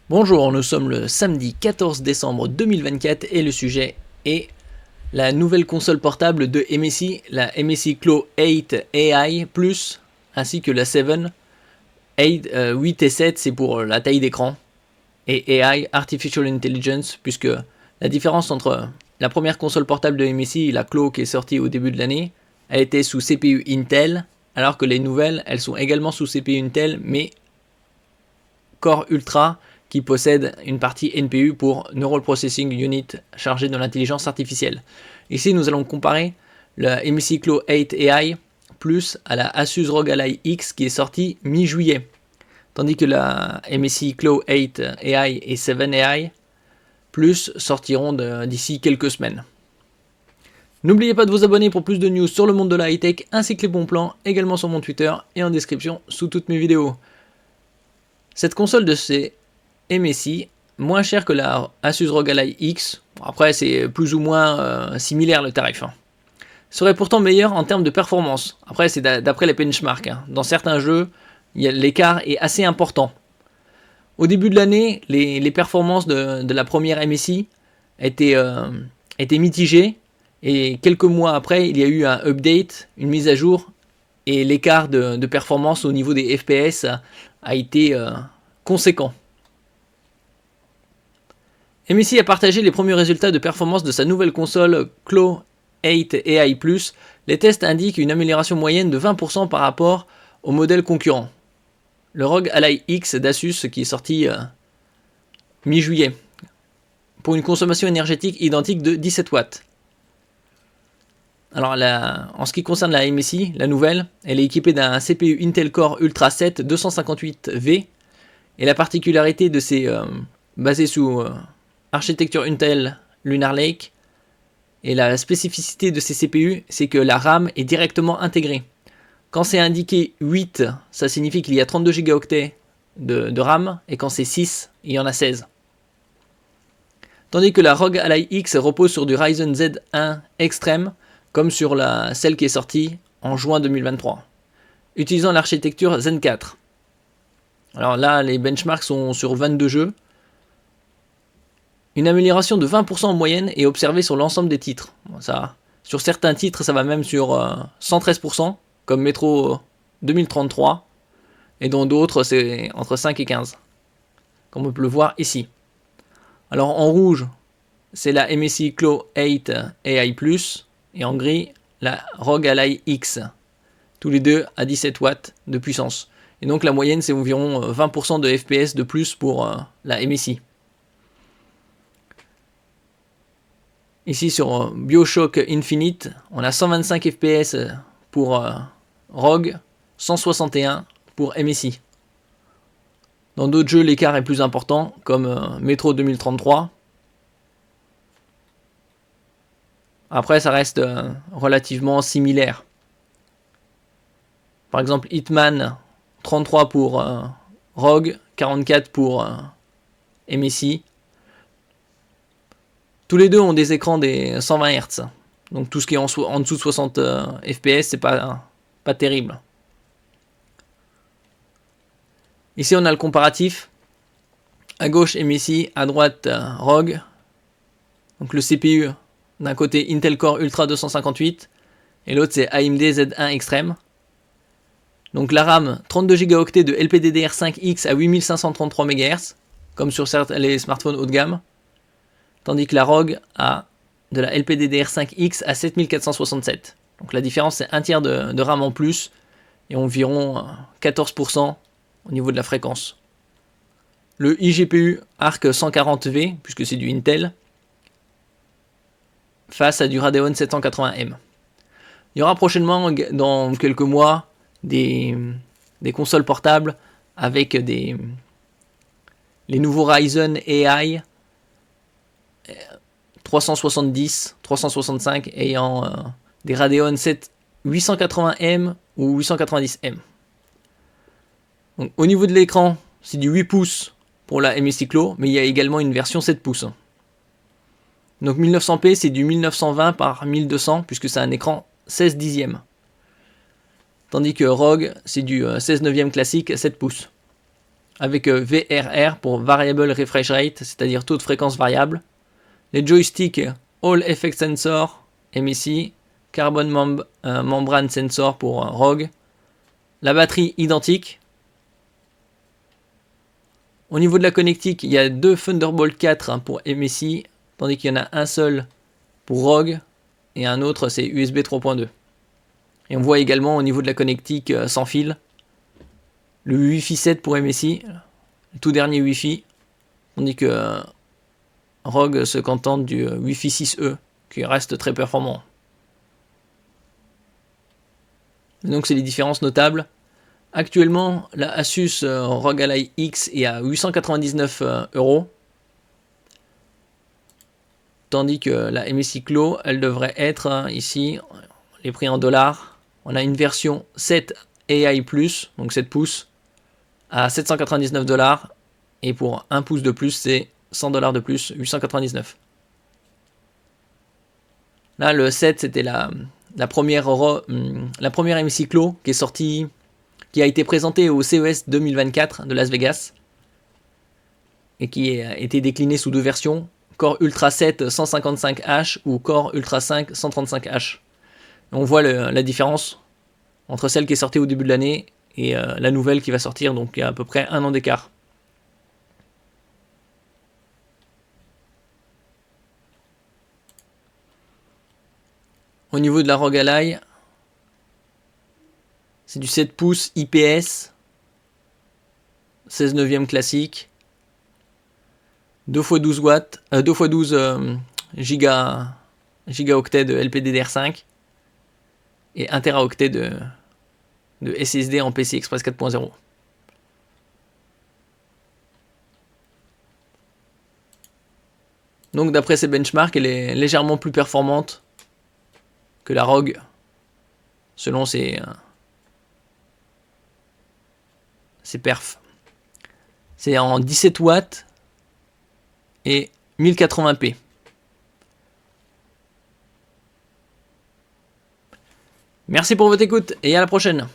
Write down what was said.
Bonjour, nous sommes le samedi 14 décembre 2024 et le sujet est la nouvelle console portable de MSI, la MSI Claw 8 AI+, ainsi que la 7. 8 et 7 c'est pour la taille d'écran, et AI, Artificial Intelligence, puisque la différence entre la première console portable de MSI, la Claw qui est sortie au début de l'année, elle était sous CPU Intel, alors que les nouvelles, elles sont également sous CPU Intel, mais Core Ultra, qui possède une partie NPU pour Neural Processing Unit chargée de l'intelligence artificielle. Ici, nous allons comparer la MSI Claw 8 AI plus à la Asus ROG Ally X qui est sortie mi-juillet, tandis que la MSI Claw 8 AI et 7 AI plus sortiront d'ici quelques semaines. N'oubliez pas de vous abonner pour plus de news sur le monde de la high-tech ainsi que les bons plans, également sur mon Twitter et en description sous toutes mes vidéos. Cette console de chez MSI, moins cher que la Asus ROG Ally X, après c'est plus ou moins similaire le tarif, serait pourtant meilleur en termes de performance. Après c'est d'après les benchmarks, Dans certains jeux, l'écart est assez important. Au début de l'année, les performances de la première MSI étaient mitigées, et quelques mois après, il y a eu un update, une mise à jour, et l'écart de performance au niveau des FPS a été conséquent. MSI a partagé les premiers résultats de performance de sa nouvelle console Claw 8 AI+. Les tests indiquent une amélioration moyenne de 20% par rapport au modèle concurrent, le ROG Ally X d'Asus, qui est sorti mi-juillet, pour une consommation énergétique identique de 17 watts. Alors en ce qui concerne la MSI, la nouvelle, elle est équipée d'un CPU Intel Core Ultra 7 258V, et la particularité de ces basée sous architecture Intel Lunar Lake, et la spécificité de ces CPU, c'est que la RAM est directement intégrée. Quand c'est indiqué 8, ça signifie qu'il y a 32 Go de RAM, et quand c'est 6, il y en a 16. Tandis que la ROG Ally X repose sur du Ryzen Z1 Extreme, comme sur celle qui est sortie en juin 2023, utilisant l'architecture Zen 4. Alors là, les benchmarks sont sur 22 jeux. Une amélioration de 20% en moyenne est observée sur l'ensemble des titres. Sur certains titres, ça va même sur 113%, comme Metro 2033, et dans d'autres, c'est entre 5 et 15, comme on peut le voir ici. Alors en rouge, c'est la MSI Claw 8 AI+, et en gris, la ROG Ally X, tous les deux à 17 watts de puissance. Et donc la moyenne, c'est environ 20% de FPS de plus pour la MSI. Ici sur BioShock Infinite, on a 125 FPS pour ROG, 161 pour MSI. Dans d'autres jeux, l'écart est plus important, comme Metro 2033. Après, ça reste relativement similaire. Par exemple, Hitman, 33 pour ROG, 44 pour MSI. Tous les deux ont des écrans des 120 Hz. Donc tout ce qui est en dessous de 60 FPS, c'est pas terrible. Ici, on a le comparatif. À gauche, MSI, à droite, ROG. Donc le CPU, d'un côté Intel Core Ultra 258, et l'autre c'est AMD Z1 Extreme. Donc la RAM, 32 Go de LPDDR5X à 8533 MHz, comme sur les smartphones haut de gamme. Tandis que la ROG a de la LPDDR5X à 7467. Donc la différence, c'est un tiers de RAM en plus et environ 14% au niveau de la fréquence. Le iGPU Arc 140V, puisque c'est du Intel, face à du Radeon 780M. Il y aura prochainement, dans quelques mois, des consoles portables avec les nouveaux Ryzen AI 370, 365 ayant des Radeon 7 880M ou 890M. Donc, au niveau de l'écran, c'est du 8 pouces pour la MSI Claw, mais il y a également une version 7 pouces. Donc 1900p, c'est du 1920 par 1200, puisque c'est un écran 16 dixièmes. Tandis que ROG, c'est du 16 neuvième classique 7 pouces. avec VRR pour Variable Refresh Rate, c'est-à-dire taux de fréquence variable. Les joysticks All Effect Sensor, MSI, Carbon Membrane Sensor pour ROG. La batterie identique. Au niveau de la connectique, il y a 2 Thunderbolt 4 pour MSI, tandis qu'il y en a un seul pour ROG et un autre c'est USB 3.2. Et on voit également au niveau de la connectique sans fil le Wi-Fi 7 pour MSI, le tout dernier Wi-Fi, tandis que ROG se contente du Wi-Fi 6E qui reste très performant. Donc c'est les différences notables. Actuellement, la Asus ROG Ally X est à 899 €, tandis que la MSI Clo, elle devrait être ici, les prix en dollars. On a une version 7 AI+, donc 7 pouces, à 799 $, et pour 1 pouce de plus, c'est 100 $ de plus, 899. Là, le 7, c'était la première MSI Clo qui est sortie, qui a été présentée au CES 2024 de Las Vegas et qui a été déclinée sous 2 versions, Core Ultra 7 155H ou Core Ultra 5 135H. On voit la différence entre celle qui est sortie au début de l'année et la nouvelle qui va sortir, donc il y a à peu près 1 an d'écart. Au niveau de la ROG Ally, c'est du 7 pouces IPS, 16 neuvième classique, 2x12 watts, 2x12 gigaoctets de LPDDR5 et 1 teraoctet de SSD en PCI Express 4.0. Donc d'après ces benchmarks, elle est légèrement plus performante que la ROG selon ses perfs. C'est en 17 watts et 1080p. Merci pour votre écoute et à la prochaine.